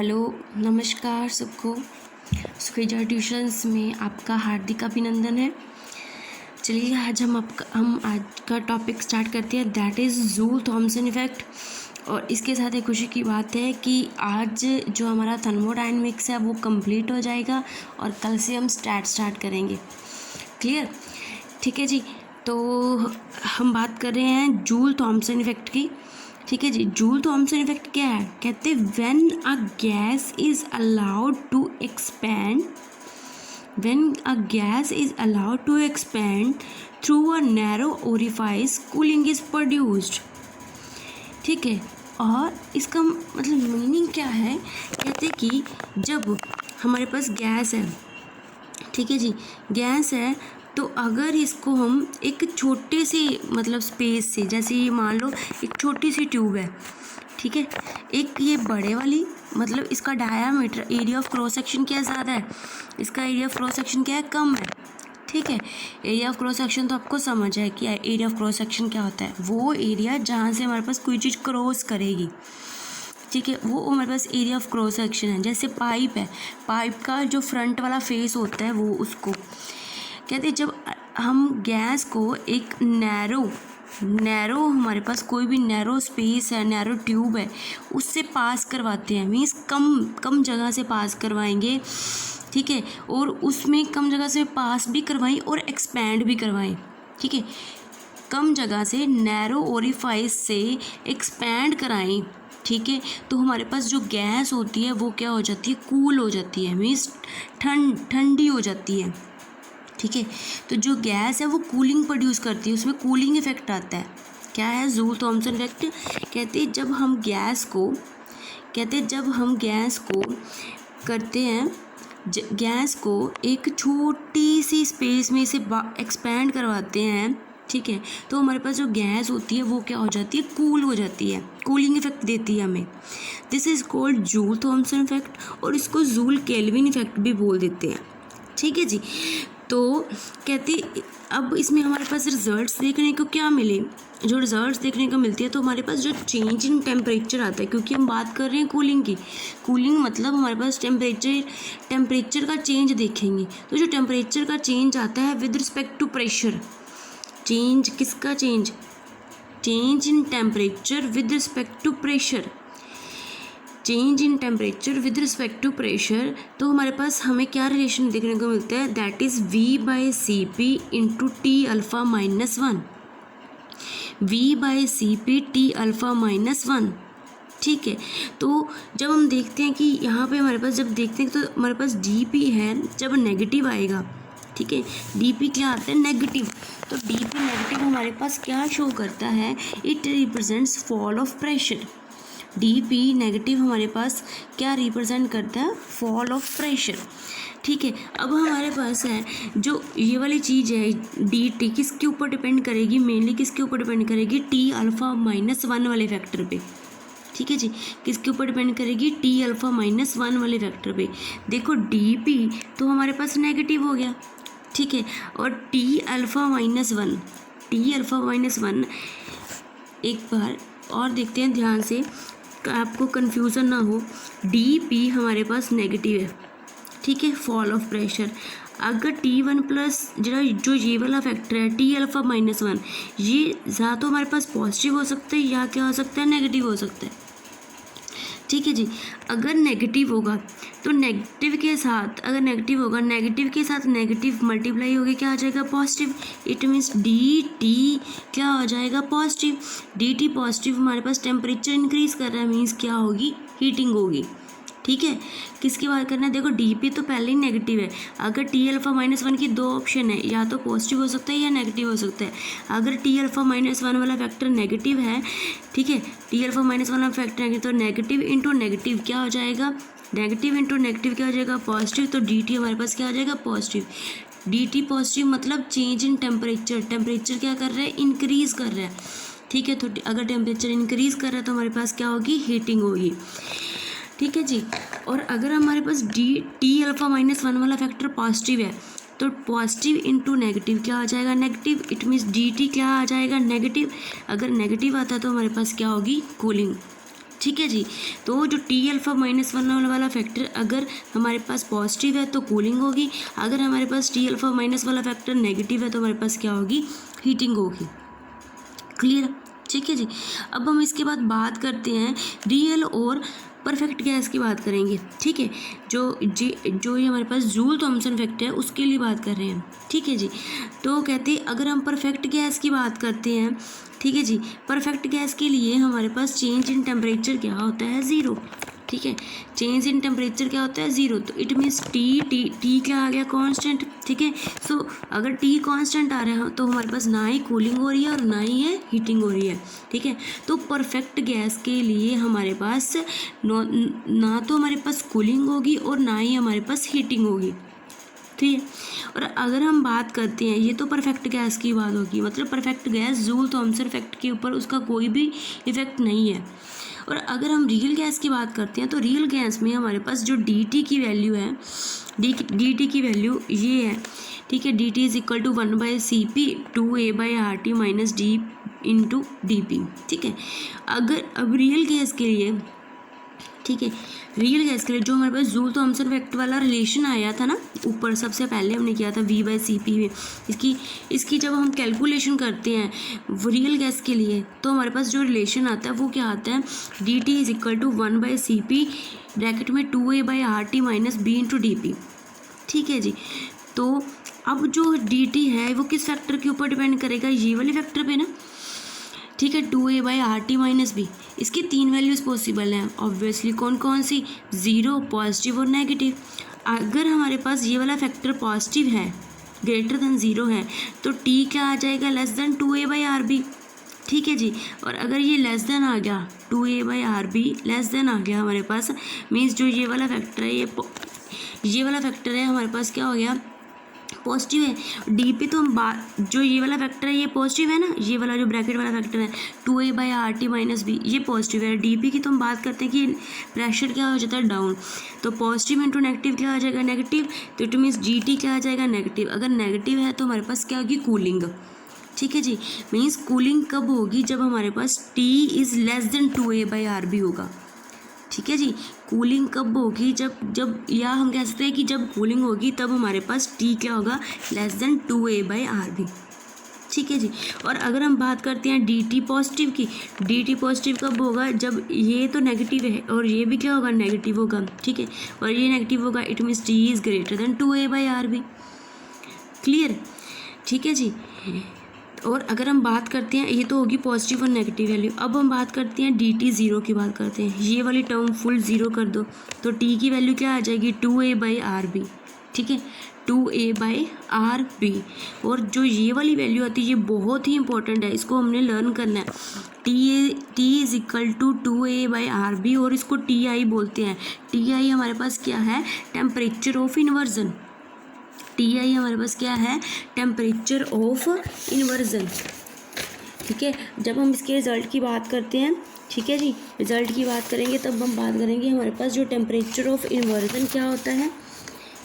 Hello, नमस्कार सबको। Sukheja tuitions में आपका हार्दिक अभिनंदन है। चलिए आज हम आज का टॉपिक स्टार्ट करते हैं, that is Joule Thomson effect. और इसके साथ एक खुशी की बात है कि आज जो हमारा थर्मोडायनेमिक्स है वो कंप्लीट हो जाएगा और कल से हम स्टार्ट करेंगे। क्लियर? ठीक है जी। तो हम बात कर रहे हैं जूल थॉमसन इफ़ेक्ट की। ठीक है जी। जूल थॉमसन इफेक्ट क्या है? कहते हैं when a gas is allowed to expand through a narrow orifice, cooling is produced. ठीक है। और इसका मतलब मीनिंग क्या है? कहते हैं कि जब हमारे पास गैस है, ठीक है जी, गैस है, तो अगर इसको हम एक छोटे से मतलब स्पेस से, जैसे ये मान लो एक छोटी सी ट्यूब है, ठीक है, एक ये बड़े वाली, मतलब इसका diameter, area of cross section क्या ज़्यादा है, इसका एरिया ऑफ क्रॉस सेक्शन क्या है, कम है। ठीक है। एरिया ऑफ क्रॉस सेक्शन तो आपको समझ है कि एरिया ऑफ क्रॉस सेक्शन क्या होता है। वो एरिया जहाँ से हमारे पास कोई चीज़ क्रॉस करेगी, ठीक है, वो हमारे पास एरिया ऑफ क्रॉस सेक्शन है। जैसे पाइप है, पाइप का जो फ्रंट वाला फेस होता है वो, उसको कहते हैं जब हम गैस को एक नैरो हमारे पास कोई भी नैरो स्पेस है, नैरो ट्यूब है, उससे पास करवाते हैं, मीन्स कम जगह से पास करवाएंगे। ठीक है। और उसमें कम जगह से पास भी करवाएं और एक्सपैंड भी करवाएं। ठीक है। कम जगह से नैरो ओरिफाइस से एक्सपैंड कराएं। ठीक है। तो हमारे पास जो गैस होती है वो क्या हो जाती है, कूल हो जाती है, मीन्स ठंडी हो जाती है। ठीक है। तो जो गैस है वो कूलिंग प्रोड्यूस करती है, उसमें कूलिंग इफेक्ट आता है। क्या है? Joule Thomson effect. कहते हैं जब हम गैस को करते हैं, गैस को एक छोटी सी स्पेस में से एक्सपैंड करवाते हैं, ठीक है, तो हमारे पास जो गैस होती है वो क्या हो जाती है, कूल हो जाती है, कूलिंग इफेक्ट देती है हमें। This is called Joule Thomson effect, और इसको जूल केल्विन इफेक्ट भी बोल देते हैं। ठीक है जी। तो कहते अब इसमें हमारे पास रिजल्ट्स देखने को क्या मिले, जो रिजल्ट्स देखने को मिलती है, तो हमारे पास जो चेंज इन टेम्परेचर आता है, क्योंकि हम बात कर रहे हैं कूलिंग की। कूलिंग मतलब हमारे पास टेम्परेचर का चेंज देखेंगे। तो जो टेम्परेचर का चेंज आता है with respect to pressure, change किसका change in temperature with respect to pressure, change in temperature with respect to pressure, तो हमारे पास हमें क्या रिलेशन देखने को मिलता है, that is V/Cp into T⁻⁻1, V/Cp T⁻⁻1। ठीक है। तो जब हम देखते हैं कि यहाँ पे हमारे पास, जब देखते हैं तो हमारे पास dP है, जब नेगेटिव आएगा, ठीक है, dP क्या आता है, नेगेटिव। तो dP नेगेटिव हमारे पास क्या शो करता है, it represents fall of pressure. dP negative हमारे पास क्या रिप्रेजेंट करता है, फॉल ऑफ प्रेशर। ठीक है। अब हमारे पास है जो ये वाली चीज़ है dt, किसके ऊपर डिपेंड करेगी, मेनली किसके ऊपर डिपेंड करेगी, T⁻⁻1 वाले फैक्टर पे। ठीक है जी। किसके ऊपर डिपेंड करेगी, T⁻⁻1 वाले फैक्टर पे। देखो dP तो हमारे पास नेगेटिव हो गया, ठीक है, और T⁻⁻1 एक बार और देखते हैं ध्यान से, आपको कन्फ्यूज़न ना हो। dP हमारे पास नेगेटिव है, ठीक है, फॉल ऑफ प्रेशर। अगर T1 प्लस जो ये वाला फैक्टर है T⁻⁻1, ये या तो हमारे पास पॉजिटिव हो सकता है या क्या हो सकता है, नेगेटिव हो सकता है। ठीक है जी। अगर नेगेटिव होगा तो नेगेटिव के साथ, अगर नेगेटिव होगा, नेगेटिव के साथ नेगेटिव मल्टीप्लाई होगी, क्या आ जाएगा, पॉजिटिव। इट मीन्स dt क्या हो जाएगा, पॉजिटिव। dt पॉजिटिव हमारे पास टेम्परेचर इंक्रीज कर रहा है, मीन्स क्या होगी, हीटिंग होगी। ठीक है। किसकी बात करना है, देखो dP तो पहले ही नेगेटिव है। अगर T⁻⁻1 की दो ऑप्शन है, या तो पॉजिटिव हो सकता है या नेगेटिव हो सकता है। अगर T⁻⁻1 वाला फैक्टर नेगेटिव है, ठीक है, T⁻⁻1 वाला फैक्टर है, तो नेगेटिव इंटू नेगेटिव क्या हो जाएगा, नेगेटिव इंटू नेगेटिव क्या हो जाएगा, पॉजिटिव। तो dt हमारे पास क्या आ जाएगा, पॉजिटिव। dt पॉजिटिव मतलब चेंज इन टेम्परेचर, टेम्परेचर क्या कर रहा है, इंक्रीज कर रहा है। ठीक है। तो अगर टेम्परेचर इंक्रीज कर रहा है तो हमारे पास क्या होगी, हीटिंग होगी। ठीक है जी। और अगर हमारे पास T⁻⁻1 वाला फैक्टर पॉजिटिव है, तो पॉजिटिव इंटू नेगेटिव क्या आ जाएगा, नेगेटिव। इट मीन्स dt क्या आ जाएगा, नेगेटिव। अगर नेगेटिव आता है तो हमारे पास क्या होगी, कूलिंग। ठीक है जी। तो जो टी अल्फा -1 वाला फैक्टर अगर हमारे पास पॉजिटिव है तो कूलिंग होगी, अगर हमारे पास टी अल्फा माइनस वाला फैक्टर नेगेटिव है तो हमारे पास क्या होगी, हीटिंग होगी। क्लियर, ठीक है जी। अब हम इसके बाद बात करते हैं रियल और परफेक्ट गैस की बात करेंगे, ठीक है। जो ये हमारे पास जूल थॉमसन फैक्टर है उसके लिए बात कर रहे हैं, ठीक है जी। तो कहते हैं अगर हम परफेक्ट गैस की बात करते हैं, ठीक है जी, परफेक्ट गैस के लिए हमारे पास चेंज इन टेम्परेचर क्या होता है, ज़ीरो, ठीक है। चेंज इन टेम्परेचर क्या होता है, ज़ीरो। तो इट मीन्स टी क्या आ गया, कांस्टेंट, ठीक है। सो अगर टी कांस्टेंट आ रहा है तो हमारे पास ना ही कूलिंग हो रही है और ना ही है हीटिंग हो रही है, ठीक है। तो परफेक्ट गैस के लिए हमारे पास ना तो हमारे पास कूलिंग होगी और ना ही हमारे पास हीटिंग होगी, ठीक है। और अगर हम बात करते हैं, ये तो परफेक्ट गैस की बात होगी, मतलब perfect gas Joule Thomson effect के ऊपर उसका कोई भी इफेक्ट नहीं है। और अगर हम रियल गैस की बात करते हैं तो रियल गैस में हमारे पास जो dt की वैल्यू है, dt की वैल्यू ये है, ठीक है। dt is equal to 1/Cp 2a/RT minus d into dp, ठीक है। अगर अब रियल गैस के लिए, ठीक है, रियल गैस के लिए जो हमारे पास जूल थॉमसन इफेक्ट वाला रिलेशन आया था ना ऊपर, सबसे पहले हमने किया था v/Cp में, इसकी जब हम कैलकुलेशन करते हैं रियल गैस के लिए तो हमारे पास जो रिलेशन आता है वो क्या आता है, dt is equal to 1/Cp bracket में 2a/RT minus b into dp, ठीक है जी। तो अब जो dt है वो किस फैक्टर के ऊपर डिपेंड करेगा, ये वाले फैक्टर पे ना, ठीक है, 2a/RT माइनस b। इसकी 3 वैल्यूज़ पॉसिबल हैं ऑब्वियसली, कौन कौन सी, ज़ीरो, पॉजिटिव और नेगेटिव। अगर हमारे पास ये वाला फैक्टर पॉजिटिव है, ग्रेटर देन ज़ीरो है, तो t क्या आ जाएगा, लेस देन 2a/RB, ठीक है जी। और अगर ये लेस देन आ गया, 2a/RB लेस देन आ गया हमारे पास, मीन्स जो ये वाला फैक्टर है ये वाला फैक्टर है हमारे पास क्या हो गया, पॉजिटिव है। डी तो हम जो ये वाला फैक्टर है ये पॉजिटिव है ना, ये वाला जो ब्रैकेट वाला फैक्टर है 2a/RT माइनस b ये पॉजिटिव है। डीपी की तो हम बात करते हैं कि प्रेशर क्या हो जाता है, डाउन, तो पॉजिटिव इंटू नेगेटिव क्या आ जाएगा, नेगेटिव, तो इट मीन्स gt क्या आ जाएगा, नेगेटिव। अगर नेगेटिव है तो हमारे पास क्या होगी, कूलिंग, ठीक है जी। मीन्स कूलिंग कब होगी, जब हमारे पास t is less than 2a/RB होगा, ठीक है जी। कूलिंग कब होगी, जब या हम कह सकते हैं कि जब कूलिंग होगी तब हमारे पास t क्या होगा, लेस देन 2a/RB, ठीक है जी। और अगर हम बात करते हैं dt पॉजिटिव की, dt पॉजिटिव कब होगा, जब ये तो नेगेटिव है और ये भी क्या होगा, नेगेटिव होगा, ठीक है। और ये नेगेटिव होगा, it means t is greater than 2a/RB, clear, ठीक है जी। और अगर हम बात करते हैं, ये तो होगी पॉजिटिव और नेगेटिव वैल्यू। अब हम बात करते हैं dt ज़ीरो की बात करते हैं, ये वाली टर्म फुल ज़ीरो कर दो तो t की वैल्यू क्या आ जाएगी, 2a/RB, ठीक है, 2a/RB। और जो ये वाली वैल्यू आती है ये बहुत ही इंपॉर्टेंट है, इसको हमने लर्न करना है। t is equal to 2a/RB और इसको ti बोलते हैं। ti हमारे पास क्या है, टेम्परेचर ऑफ इन्वर्जन, टी हमारे पास क्या है, टेम्परेचर ऑफ इन्वर्जन, ठीक है। जब हम इसके रिज़ल्ट की बात करते हैं, ठीक है जी, रिज़ल्ट की बात करेंगे तब हम बात करेंगे हमारे पास जो टेम्परेचर ऑफ इन्वर्जन क्या होता है,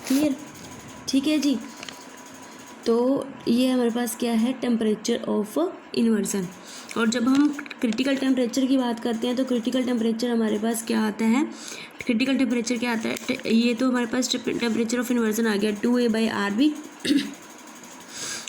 क्लियर, ठीक है जी। तो ये हमारे पास क्या है, टेम्परेचर ऑफ इन्वर्जन। और जब हम क्रिटिकल टेम्परेचर की बात करते हैं तो क्रिटिकल टेम्परेचर हमारे पास क्या आता है, क्रिटिकल टेम्परेचर क्या आता है, ये तो हमारे पास टेम्परेचर ऑफ इन्वर्जन आ गया 2a/RB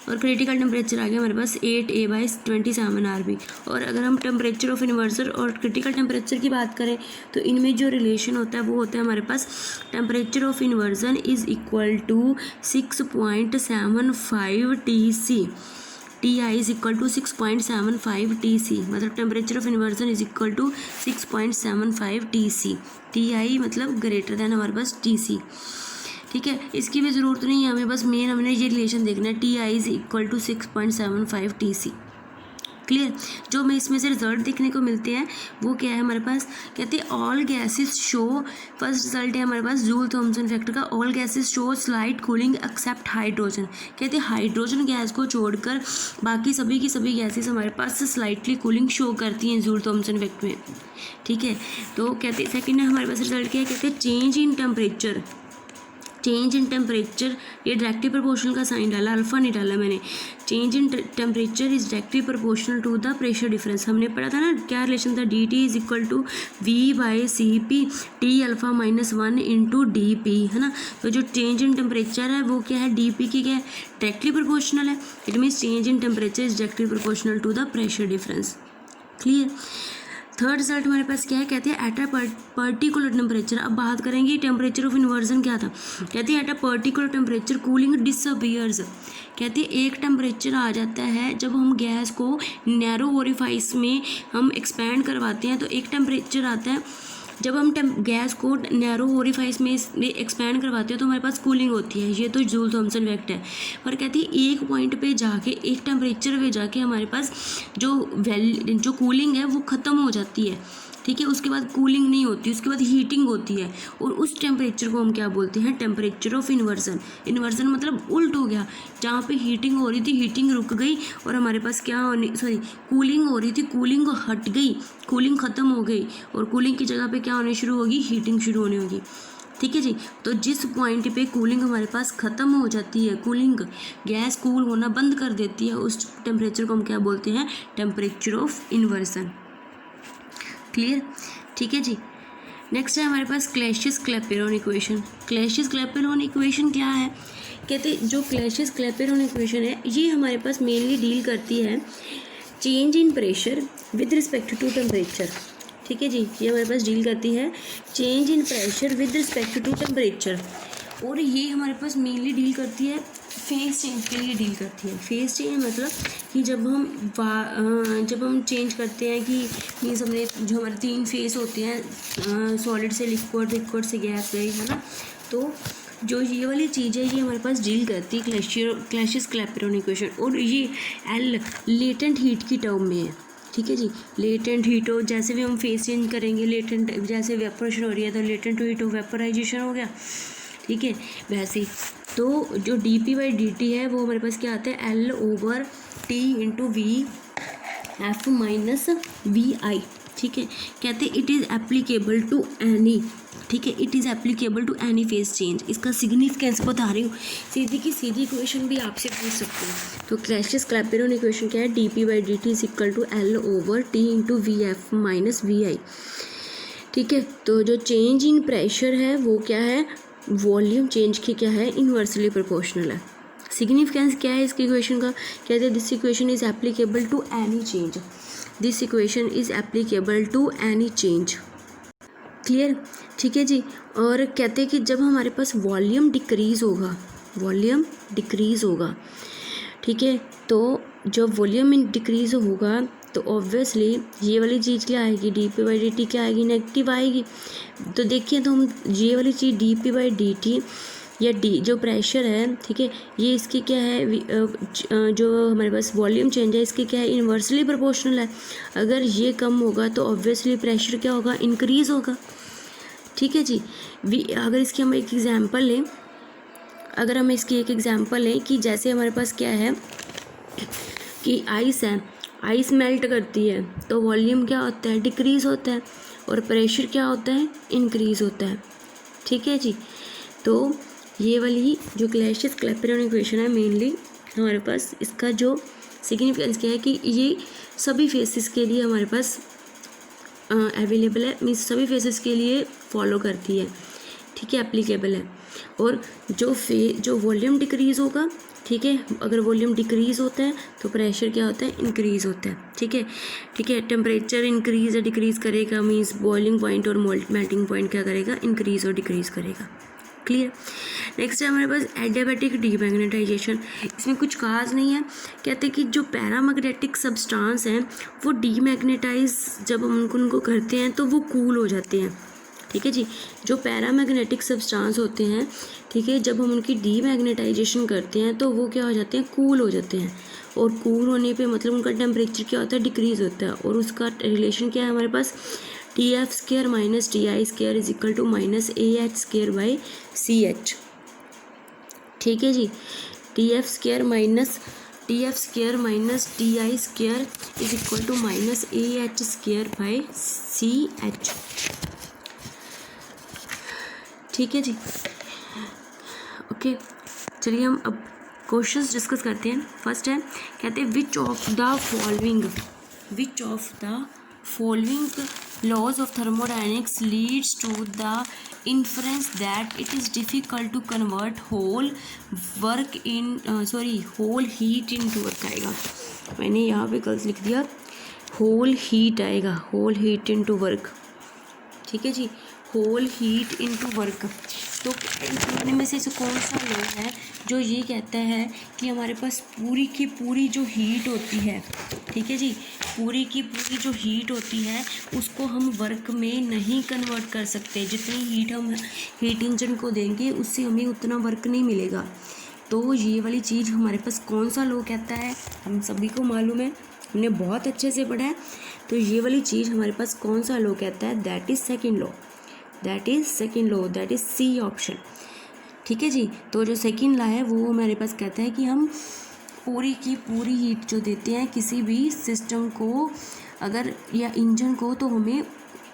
और क्रिटिकल टेम्परेचर आ गया हमारे पास 8a/27RB। और अगर हम टेम्परेचर ऑफ इन्वर्जन और क्रिटिकल टेम्परेचर की बात करें तो इनमें जो रिलेशन होता है वो होता है हमारे पास temperature of inversion is equal to 6.75 TC, TI is equal to 6.75 TC, मतलब temperature of inversion is equal to 6.75 TC, TI मतलब ग्रेटर देन हमारे पास TC, ठीक है। इसकी भी ज़रूरत नहीं है हमें, बस मेन हमने ये रिलेशन देखना है, TI is equal to 6.75 TC, clear. जो हमें इसमें से रिजल्ट देखने को मिलते हैं वो क्या है हमारे पास, कहते हैं all gases show, first result है हमारे पास जूल थॉमसन फैक्टर का, all gases show slight cooling except hydrogen. कहते हैं हाइड्रोजन गैस को छोड़कर बाकी सभी की सभी गैसेस हमारे पास स्लाइटली कूलिंग शो करती हैं जूल थॉमसन इफेक्ट में, ठीक है। तो कहते हैं सेकेंड है हमारे पास रिजल्ट क्या है, कहते हैं change in temperature, change in temperature, ये डायरेक्टली प्रोपोर्शनल का साइन डाला, अल्फा नहीं डाला मैंने। Change in temperature is directly proportional to the pressure difference. हमने पढ़ा था ना क्या रिलेशन था, D T is equal to V by C P T alpha -1 into D P, है ना। तो जो चेंज इन टेम्परेचर है वो क्या है, डी पी की क्या है, डायरेक्टली प्रोपोर्शनल है। It means change in temperature is directly proportional to the pressure difference. Clear. Third result हमारे पास क्या है, कहते हैं एट अ पर्टिकुलर टेम्परेचर। अब बात करेंगे टेम्परेचर ऑफ इन्वर्जन क्या था, कहते हैं at a particular temperature cooling disappears. कहते हैं एक टेम्परेचर आ जाता है जब हम गैस को नैरो ओरिफाइस में हम एक्सपैंड करवाते हैं, तो एक टेम्परेचर आता है जब हम गैस को नैरो ओरिफाइस में एक्सपैंड करवाते हैं तो हमारे पास कूलिंग होती है। ये तो जूल थॉमसन इफेक्ट है। पर कहती है एक पॉइंट पे जाके, एक टेम्परेचर पे जाके हमारे पास जो कूलिंग है वो ख़त्म हो जाती है, ठीक है। उसके बाद कूलिंग नहीं होती, उसके बाद हीटिंग होती है, और उस टेम्परेचर को हम क्या बोलते हैं, टेम्परेचर ऑफ इन्वर्जन। इन्वर्जन मतलब उल्ट हो गया, जहाँ पे हीटिंग हो रही थी हीटिंग रुक गई और हमारे पास क्या कूलिंग हो रही थी, कूलिंग हट गई, कूलिंग ख़त्म हो गई, और कूलिंग की जगह पे क्या होने शुरू होगी, हीटिंग शुरू होने होगी, ठीक है जी। तो जिस पॉइंट पे कूलिंग हमारे पास ख़त्म हो जाती है, कूलिंग गैस कूल होना बंद कर देती है, उस टेम्परेचर को हम क्या बोलते हैं, टेम्परेचर ऑफ इन्वर्जन। क्लियर, ठीक है जी। नेक्स्ट है हमारे पास क्लैशियस क्लैपेरॉन इक्वेशन। क्लैशियस क्लैपेरॉन इक्वेशन क्या है, कहते हैं जो क्लैशियस क्लैपेरॉन इक्वेशन है ये हमारे पास मेनली डील करती है change in pressure with respect to temperature, ठीक है जी। ये हमारे पास डील करती है change in pressure with respect to temperature, और ये हमारे पास मेनली डील करती है फेस चेंज के लिए डील करती है। फेस चेंज मतलब कि जब हम चेंज करते हैं कि मीन्स हमने जो हमारे 3 फेस होते हैं, सॉलिड से लिक्विड, लिक्विड से गैस गई, है ना। तो जो ये वाली चीज़ है ये हमारे पास डील करती है क्लैशियस क्लैपेरॉन इक्वेशन, और ये एल लेटेंट हीट की टर्म में है, ठीक है जी। लेटेंट हीट हो, जैसे भी हम फेस चेंज करेंगे, लेटेंट जैसे वेपोरेशन हो रही है तो लेटेंट हीट हो, वेपोराइजेशन हो गया, ठीक है। वैसे तो जो D P by D T है वो हमारे पास क्या आता है, L over T into V F minus V I, ठीक है। कहते हैं it is applicable to any, ठीक है, it is applicable to any phase change. इसका सिग्निफिकेंस बता रही हूँ, सीधी की सीधी इक्वेशन भी आपसे पूछ सकते हैं। तो क्लैशियस क्लैपेरॉन इक्वेशन क्या है, D P by D T is equal to L over T into V F minus V I, ठीक है। तो जो चेंज इन प्रेशर है वो क्या है, वॉल्यूम चेंज की क्या है, इन्वर्सली प्रोपोर्शनल है। सिग्निफिकेंस क्या है इसकी इक्वेशन का, कहते हैं this equation is applicable to any change, this equation is applicable to any change. Clear, ठीक है जी। और कहते हैं कि जब हमारे पास वॉल्यूम डिक्रीज़ होगा, ठीक है, तो जब वॉल्यूम डिक्रीज़ होगा तो ऑब्वियसली ये वाली चीज़ क्या आएगी, D P by D T क्या आएगी, नेगेटिव आएगी। तो देखिए, तो हम ये वाली चीज़ D P by D T या डी जो प्रेशर है, ठीक है, ये इसकी क्या है, जो हमारे पास वॉल्यूम चेंज है इसकी क्या है, इन्वर्सली प्रोपोर्शनल है। अगर ये कम होगा तो ऑब्वियसली प्रेशर क्या होगा, इंक्रीज़ होगा, ठीक है जी। अगर इसकी हम एक एग्जांपल लें, अगर हम इसकी एक एग्जांपल लें कि जैसे हमारे पास क्या है कि आइस है, आइस मेल्ट करती है तो वॉल्यूम क्या होता है, डिक्रीज़ होता है, और प्रेशर क्या होता है, इंक्रीज़ होता है, ठीक है जी। तो ये वाली जो क्लैशियस क्लैपेरॉन इक्वेशन है मेनली हमारे पास इसका जो सिग्निफिकेंस क्या है कि ये सभी फेसेस के लिए हमारे पास अवेलेबल है, मीन्स सभी फेसेस के लिए फॉलो करती है, ठीक है, एप्लीकेबल है। और जो वॉल्यूम डिक्रीज़ होगा, ठीक है, अगर वॉल्यूम डिक्रीज़ होता है तो प्रेशर क्या होता है, इंक्रीज़ होता है, ठीक है। टेम्परेचर इंक्रीज़ या डिक्रीज़ करेगा, मीन्स बॉइलिंग पॉइंट और मेल्टिंग पॉइंट क्या करेगा, इंक्रीज़ और डिक्रीज़ करेगा। क्लियर। नेक्स्ट है हमारे पास एडियाबैटिक डीमैग्नेटाइजेशन। इसमें कुछ खास नहीं है, कहते हैं कि जो पैरामैग्नेटिक सब्सटेंस हैं वो डीमैग्नेटाइज जब हम उनको करते हैं तो वो कूल हो जाते हैं, ठीक है जी। जो पैरामैग्नेटिक सब्सटेंस होते हैं, ठीक है, जब हम उनकी डीमैग्नेटाइजेशन करते हैं तो वो क्या हो जाते हैं, कूल हो जाते हैं। और कूल होने पे मतलब उनका टेम्परेचर क्या होता है, डिक्रीज़ होता है, और उसका रिलेशन क्या है हमारे पास, T F square minus T I square is equal to minus A H square by C H, ठीक है जी। T F square minus T I square is equal to minus A H square by C H, ठीक है जी। Okay, चलिए हम अब questions discuss करते हैं। फर्स्ट है, कहते हैं which of the following laws of thermodynamics leads to the inference that it is difficult to convert whole heat into work आएगा। मैंने यहाँ पे गलत लिख दिया, होल हीट आएगा, होल हीट इनटू वर्क। ठीक है जी, होल हीट इनटू वर्क। तो इनमें में से कौन सा लॉ है जो ये कहता है कि हमारे पास पूरी की पूरी जो हीट होती है, ठीक है जी, पूरी की पूरी जो हीट होती है उसको हम वर्क में नहीं कन्वर्ट कर सकते। जितनी हीट हम हीट इंजन को देंगे उससे हमें उतना वर्क नहीं मिलेगा। तो ये वाली चीज़ हमारे पास कौन सा लॉ कहता है, हम सभी को मालूम है, हमने बहुत अच्छे से पढ़ा है। तो ये वाली चीज़ हमारे पास कौन सा लॉ कहता है, that is second law, that is C option. ठीक है जी, तो जो सेकेंड लॉ है वो हमारे पास कहता है कि हम पूरी की पूरी हीट जो देते हैं किसी भी सिस्टम को अगर या इंजन को, तो हमें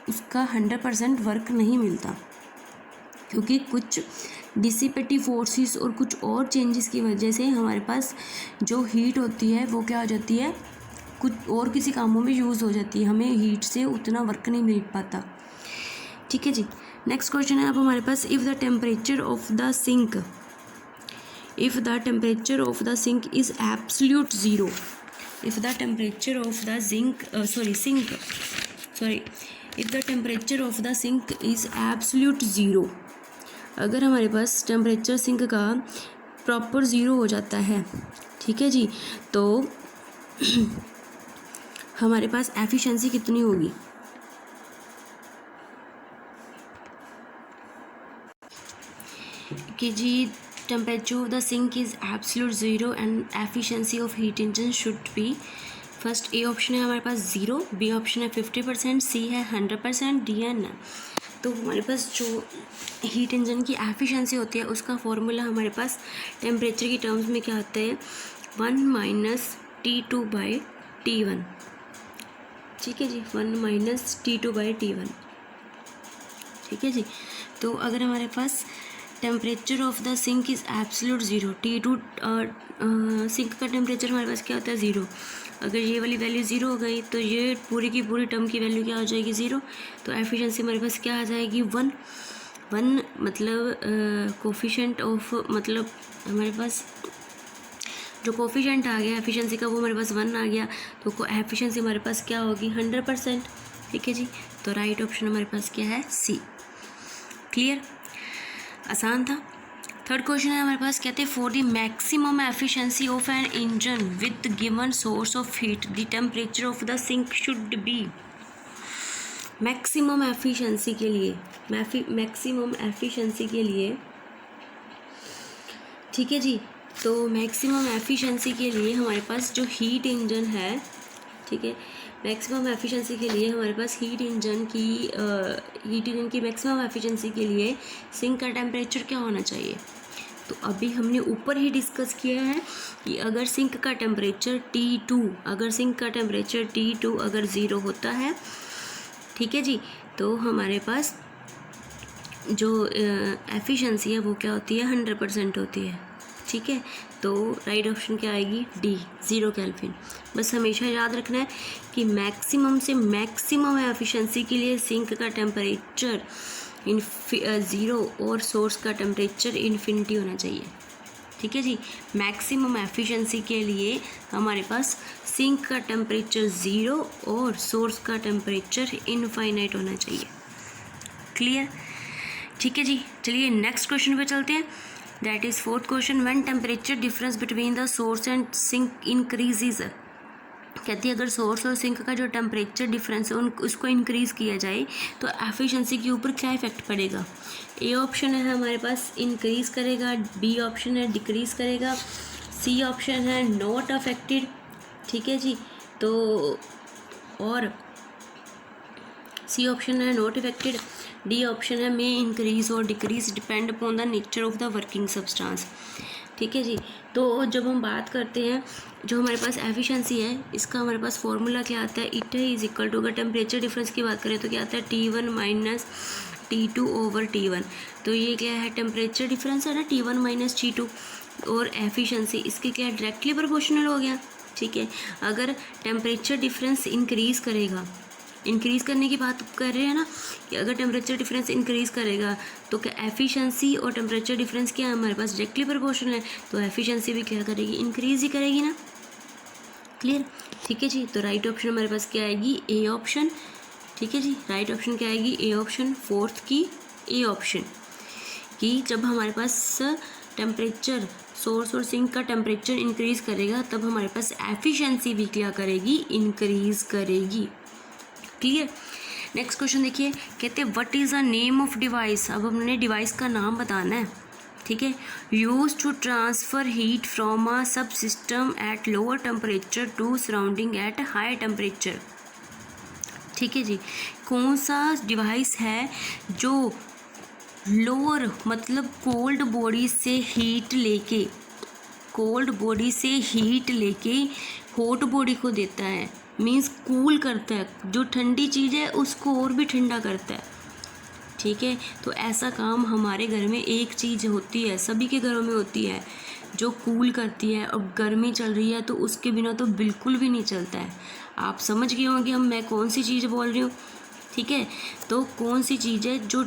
उसका 100% वर्क नहीं मिलता, क्योंकि कुछ डिसिपेटिव फोर्सेस और कुछ और चेंजेस की वजह से हमारे पास जो हीट होती है वो क्या हो जाती है, कुछ और किसी कामों में यूज़ हो जाती है, हमें हीट से उतना वर्क नहीं मिल पाता। ठीक है जी, नेक्स्ट क्वेश्चन है अब हमारे पास, if the temperature of the sink if the temperature of the sink is absolute zero, if the temperature of the if the temperature of the sink is absolute zero, अगर हमारे पास temperature sink का proper zero हो जाता है, ठीक है जी, तो हमारे पास एफिशिएंसी कितनी होगी, कि जी temperature of the sink is absolute zero and efficiency of heat engine should be, first A option है हमारे पास 0, बी ऑप्शन है 50%, सी है 100%, डी है नन। तो हमारे पास जो हीट इंजन की एफिशिएंसी होती है उसका फॉर्मूला हमारे पास टेम्परेचर की टर्म्स में क्या आता है, 1 - T2/T1। ठीक है जी, 1 - T2/T1। ठीक है जी, तो अगर हमारे पास temperature of the sink is absolute zero, T2 sink का टेम्परेचर हमारे पास क्या होता है, 0। अगर ये वाली वैल्यू 0 हो गई तो ये पूरी की पूरी टर्म की वैल्यू क्या हो जाएगी, 0। तो एफिशिएंसी हमारे पास क्या आ जाएगी, 1 मतलब कोफिशिएंट ऑफ, मतलब हमारे पास जो कोफिशिएंट आ गया एफिशिएंसी का वो हमारे पास 1 आ गया, तो एफिशिएंसी हमारे पास क्या होगी, 100%। ठीक है जी, तो राइट ऑप्शन हमारे पास क्या है, सी। क्लियर, आसान था। थर्ड क्वेश्चन है हमारे पास, कहते हैं for the maximum efficiency of an engine with given source of heat the temperature of the sink should be. Maximum efficiency के लिए, मैक्सिमम एफिशिएंसी के लिए, ठीक है जी, तो मैक्सिमम एफिशिएंसी के लिए हमारे पास जो हीट इंजन है, ठीक है, मैक्सिमम एफिशिएंसी के लिए हमारे पास हीट इंजन की मैक्सिमम एफिशिएंसी के लिए सिंक का टेम्परेचर क्या होना चाहिए। तो अभी हमने ऊपर ही डिस्कस किया है कि अगर सिंक का टेम्परेचर T2 अगर 0 होता है, ठीक है जी, तो हमारे पास जो एफिशिएंसी है वो क्या होती है, 100% होती है। ठीक है, तो राइट ऑप्शन क्या आएगी, डी, 0 केल्विन। बस हमेशा याद रखना है कि मैक्सिमम से मैक्सिमम एफिशिएंसी के लिए सिंक का टेम्परेचर 0 और सोर्स का टेम्परेचर इन्फिनिटी होना चाहिए। ठीक है जी, मैक्सिमम एफिशिएंसी के लिए हमारे पास सिंक का टेम्परेचर 0 और सोर्स का टेम्परेचर इनफाइनाइट होना चाहिए। क्लियर, ठीक है जी, चलिए नेक्स्ट क्वेश्चन पे चलते हैं। That is fourth question, when temperature difference between the source and sink increases. कहती है अगर सोर्स और सिंक का जो टेम्परेचर डिफरेंस है उसको इंक्रीज़ किया जाए तो एफिशिएंसी के ऊपर क्या इफेक्ट पड़ेगा। ए ऑप्शन है हमारे पास इंक्रीज़ करेगा, बी ऑप्शन है डिक्रीज़ करेगा, सी ऑप्शन है नॉट अफेक्टेड। ठीक है जी, तो और सी ऑप्शन है नॉट अफेक्टेड, डी ऑप्शन है मे इंक्रीज और decrease depend upon the nature of the working substance. ठीक है जी, तो जब हम बात करते हैं जो हमारे पास एफिशिएंसी है इसका हमारे पास फॉर्मूला क्या आता है, इट इज इक्वल टू, अगर टेम्परेचर डिफरेंस की बात करें तो क्या आता है, T1 - T2/T1। तो ये क्या है, टेम्परेचर डिफरेंस है ना, T1 माइनस T2। और एफिशिएंसी इसके क्या है, डायरेक्टली प्रोपोर्शनल हो गया। ठीक है, अगर टेम्परेचर डिफरेंस इंक्रीज़ करेगा, इंक्रीज़ करने की बात कर रहे हैं ना, कि अगर टेम्परेचर डिफरेंस इंक्रीज़ करेगा तो क्या एफिशिएंसी और टेम्परेचर डिफरेंस क्या है हमारे पास, डायरेक्टली प्रोपोर्शनल है, तो एफिशिएंसी भी क्या करेगी, इंक्रीज़ ही करेगी ना। क्लियर। ठीक है जी, तो राइट ऑप्शन हमारे पास क्या आएगी, ए ऑप्शन। ठीक है जी, राइट ऑप्शन क्या आएगी, ए ऑप्शन। फोर्थ की ए ऑप्शन, कि जब हमारे पास टेम्परेचर, सोर्स और सिंक का टेम्परेचर इंक्रीज़ करेगा तब हमारे पास एफिशिएंसी भी क्या करेगी, इंक्रीज़ करेगी। क्लियर। नेक्स्ट क्वेश्चन देखिए, कहते हैं what is the name of device. अब हमने डिवाइस का नाम बताना है। ठीक है, use to transfer heat from a sub system at lower temperature to surrounding at high temperature. ठीक है जी, कौन सा डिवाइस है जो लोअर मतलब कोल्ड बॉडी से हीट लेके, कोल्ड बॉडी से हीट लेके हॉट बॉडी को देता है, मीन्स कूल करता है, जो ठंडी चीज़ है उसको और भी ठंडा करता है। ठीक है, तो ऐसा काम हमारे घर में एक चीज़ होती है, सभी के घरों में होती है, जो कूल करती है। अब गर्मी चल रही है तो उसके बिना तो बिल्कुल भी नहीं चलता है। आप समझ गए होंगे मैं कौन सी चीज़ बोल रही हूँ। ठीक है, तो कौन सी चीज़ है जो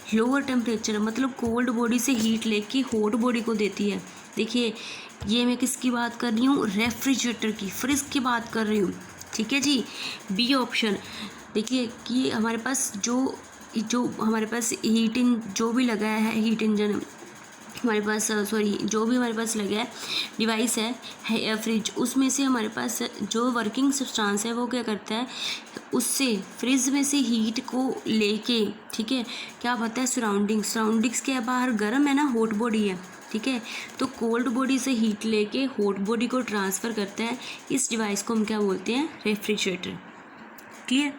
लोअर टेम्परेचर मतलब कोल्ड बॉडी से हीट लेके हॉट बॉडी को देती है। देखिए, ये मैं किसकी बात कर रही हूँ, रेफ्रिजरेटर की, फ्रिज की बात कर रही हूँ। ठीक है जी, बी ऑप्शन। देखिए कि हमारे पास जो हमारे पास जो भी लगा है, हीट इंजन हमारे पास, जो भी हमारे पास लगा है डिवाइस है फ्रिज, उसमें से हमारे पास जो वर्किंग सब्सटेंस है वो क्या करता है, उससे फ्रिज में से हीट को लेके, ठीक है, क्या पता है सराउंडिंग्स के बाहर गर्म है ना, हॉट बॉडी है। ठीक है, तो कोल्ड बॉडी से हीट लेके हॉट बॉडी को ट्रांसफ़र करता है। इस डिवाइस को हम क्या बोलते हैं, रेफ्रिजरेटर। क्लियर।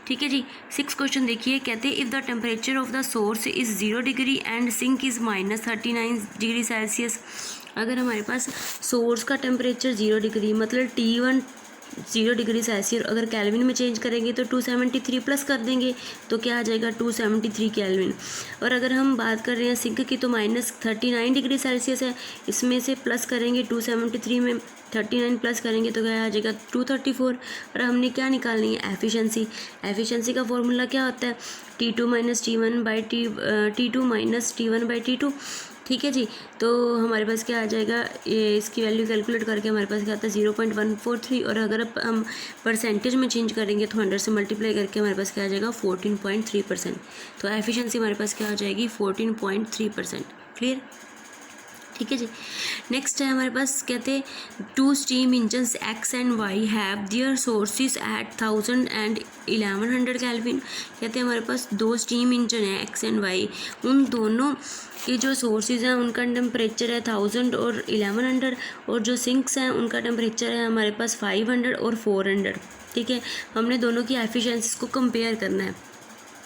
ठीक है जी, 6 क्वेश्चन देखिए, कहते हैं if the temperature of the source is 0 degree and sink is -39 degree Celsius. अगर हमारे पास सोर्स का टेम्परेचर 0 डिग्री मतलब T1 0 डिग्री सेल्सियस, अगर कैल्विन में चेंज करेंगे तो 273 प्लस कर देंगे तो क्या आ जाएगा, 273 कैल्विन। और अगर हम बात कर रहे हैं सिंक की तो -39 डिग्री सेल्सियस है, इसमें से प्लस करेंगे 273 में 39 प्लस करेंगे तो क्या आ जाएगा, 234। और हमने क्या निकालनी है, एफिशिएंसी का फॉर्मूला क्या होता है, T2 माइनस T1/T2। ठीक है जी, तो हमारे पास क्या आ जाएगा, ये इसकी वैल्यू कैलकुलेट करके हमारे पास क्या आता है 0.143। और अगर हम परसेंटेज में चेंज करेंगे तो 100 से मल्टीप्लाई करके हमारे पास क्या आ जाएगा 14.3%। तो एफिशिएंसी हमारे पास क्या आ जाएगी 14.3%। क्लियर। ठीक है जी, नेक्स्ट है हमारे पास, कहते हैं 2 steam engines X and Y have their sources at 1000 and 1100 Kelvin. कहते हैं हमारे पास 2 स्टीम इंजन है X and Y, उन दोनों के जो सोर्सेज हैं उनका टेम्परेचर है 1000 और 1100, और जो सिंक्स हैं उनका टेम्परेचर है हमारे पास 500 और 400। ठीक है, हमने दोनों की एफिशिएंसीज को कंपेयर करना है।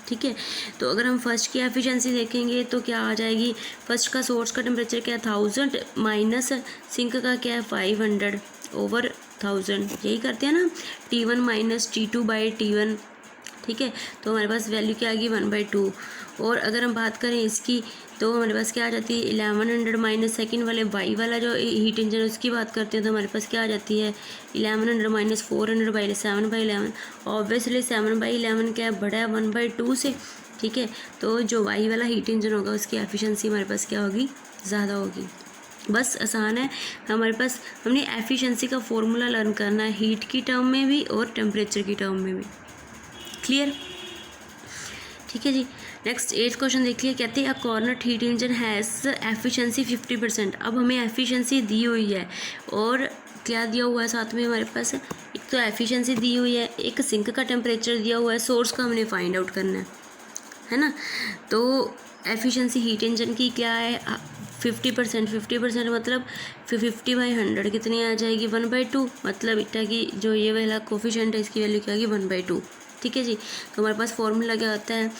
ठीक है, तो अगर हम फर्स्ट की एफिशिएंसी देखेंगे तो क्या आ जाएगी, फर्स्ट का सोर्स का टेम्परेचर क्या है 1000 माइनस सिंक का क्या है 500/1000, यही करते हैं ना, T1 माइनस T2/T1। ठीक है, तो हमारे पास वैल्यू क्या आ गई 1/2। और अगर हम बात करें इसकी तो हमारे पास क्या आ जाती है 1100 माइनस सेकेंड वाले वाई वाला जो हीट इंजन उसकी बात करते हैं तो हमारे पास क्या आ जाती है 1100 माइनस 400/7/11। ऑब्वियसली 7/11 क्या है, बड़ा है 1/2 से। ठीक है, तो जो वाई वाला हीट इंजन होगा उसकी एफिशिएंसी हमारे पास क्या होगी, ज़्यादा होगी। बस आसान है, हमारे पास हमने एफिशिएंसी का फॉर्मूला लर्न करना है, हीट की टर्म में भी और टेम्परेचर की टर्म में भी। क्लियर। ठीक है जी, नेक्स्ट 8th क्वेश्चन देखिए, कहते हैं a Carnot heat engine has efficiency 50%। अब हमें एफिशिएंसी दी हुई है और क्या दिया हुआ है साथ में हमारे पास, एक तो एफिशिएंसी दी हुई है, एक सिंक का टेम्परेचर दिया हुआ है, सोर्स का हमने फाइंड आउट करना है ना। तो एफिशिएंसी हीट इंजन की क्या है 50% मतलब 50/100 कितनी आ जाएगी 1/2, मतलब इतना की जो ये वाला कोफिशिएंट है इसकी वैल्यू क्या आएगी 1/2। ठीक है जी, तो हमारे पास फॉर्मूला क्या होता है,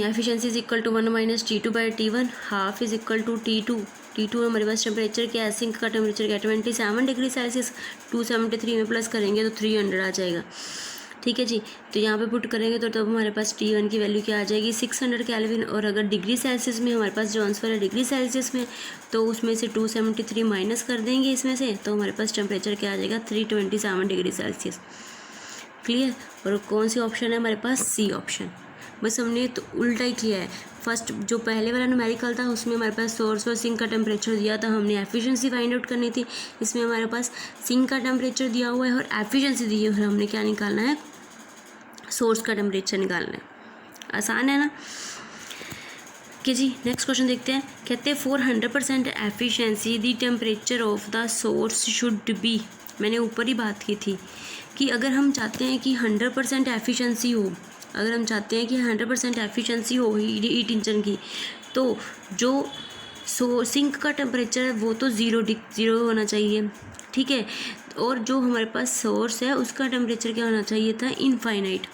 efficiency is equal to 1 minus T2/T1, half is equal to T2 हमारे पास टेम्परेचर क्या है, सिंक का टेम्परेचर क्या है 27 डिग्री सेल्सियस, 273 में प्लस करेंगे तो 300 आ जाएगा। ठीक है जी। तो यहाँ पे पुट करेंगे तो तब हमारे पास T1 की वैल्यू क्या आ जाएगी 600 केल्विन, और अगर डिग्री सेल्सियस में हमारे पास जो आंसर है डिग्री सेल्सियस में, तो उसमें से 273 माइनस कर देंगे इसमें से, तो हमारे पास टेम्परेचर क्या आ जाएगा 327 डिग्री सेल्सियस। क्लियर। और कौन सी ऑप्शन है हमारे पास, सी ऑप्शन। बस हमने तो उल्टा ही किया है। फर्स्ट जो पहले वाला न्यूमेरिकल था उसमें हमारे पास सोर्स और सिंक का टेम्परेचर दिया था, हमने एफिशिएंसी फाइंड आउट करनी थी। इसमें हमारे पास सिंक का टेम्परेचर दिया हुआ है और एफिशिएंसी दी हुई है, हमने क्या निकालना है, सोर्स का टेम्परेचर निकालना है। आसान है ना। कि जी नेक्स्ट क्वेश्चन देखते हैं। कहते हैं for 100% efficiency the temperature of the source should be. मैंने ऊपर ही बात की थी कि अगर हम चाहते हैं कि 100% एफिशिएंसी हो, अगर हम चाहते हैं कि 100% एफिशिएंसी हो हीट इंजन की, तो जो सिंक का टेम्परेचर है वो तो ज़ीरो होना चाहिए, ठीक है। और जो हमारे पास सोर्स है उसका टेम्परेचर क्या होना चाहिए था, इनफाइनाइट,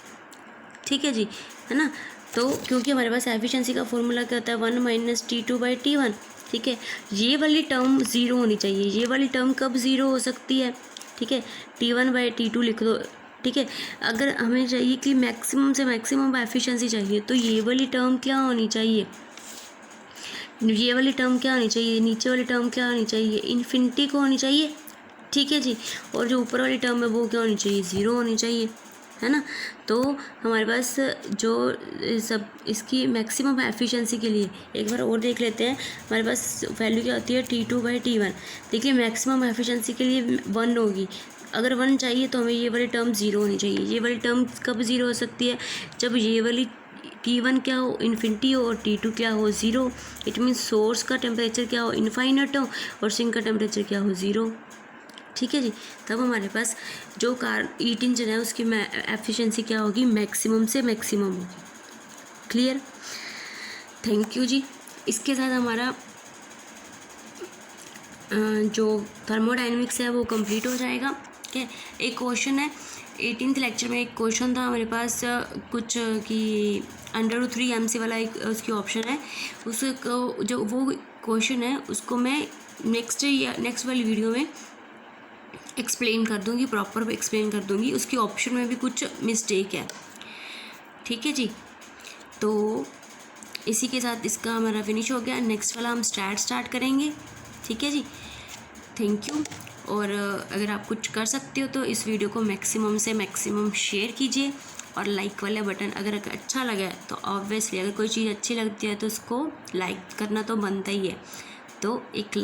ठीक है जी, है ना। तो क्योंकि हमारे पास एफिशिएंसी का फॉर्मूला क्या होता है 1 - T2/T1, ठीक है। ये वाली टर्म ज़ीरो होनी चाहिए। ये वाली टर्म कब ज़ीरो हो सकती है, ठीक है, T1/T2 लिख दो, ठीक है। अगर हमें चाहिए कि मैक्सिमम से मैक्सिमम एफिशिएंसी चाहिए तो ये वाली टर्म क्या होनी चाहिए, ये वाली टर्म क्या होनी चाहिए, नीचे वाली टर्म क्या होनी चाहिए, इन्फिनिटी को होनी चाहिए, ठीक है जी। और जो ऊपर वाली टर्म है वो क्या होनी चाहिए, ज़ीरो होनी चाहिए, है ना। तो हमारे पास जो सब इसकी मैक्सिमम एफिशिएंसी के लिए एक बार और देख लेते हैं। हमारे पास वैल्यू क्या होती है T2/T1। देखिए मैक्सिमम एफिशिएंसी के लिए 1 होगी। अगर 1 चाहिए तो हमें ये वाली टर्म ज़ीरो होनी चाहिए। ये वाली टर्म कब ज़ीरो हो सकती है, जब ये वाली T1 क्या हो, इन्फिनिटी हो, और T2 क्या हो, ज़ीरो। इट मीन्स सोर्स का टेम्परेचर क्या हो, इनफाइनाइट हो, और सिंक का टेम्परेचर क्या हो, ज़ीरो, ठीक है जी। तब हमारे पास जो हीट इंजन है उसकी एफिशिएंसी क्या होगी, मैक्सिमम से मैक्सिमम होगी। क्लियर। थैंक यू जी। इसके साथ हमारा जो थर्मोडायनेमिक्स है वो कंप्लीट हो जाएगा। ठीक है। एक क्वेश्चन है 18th लेक्चर में, एक क्वेश्चन था हमारे पास कुछ कि √3 MC वाला एक उसकी ऑप्शन है। उसको जो वो क्वेश्चन है उसको मैं नेक्स्ट वाली वीडियो में एक्सप्लेन कर दूंगी, प्रॉपर एक्सप्लेन कर दूंगी। उसकी ऑप्शन में भी कुछ मिस्टेक है, ठीक है जी। तो इसी के साथ इसका हमारा फिनिश हो गया। नेक्स्ट वाला हम स्टार्ट करेंगे, ठीक है जी। Thank you. और अगर आप कुछ कर सकते हो तो इस वीडियो को मैक्सिमम से मैक्सिमम शेयर कीजिए, और लाइक वाला बटन अगर अच्छा लगा है तो ऑब्वियसली अगर कोई चीज़ अच्छी लगती है तो उसको लाइक करना तो बनता ही है। तो एक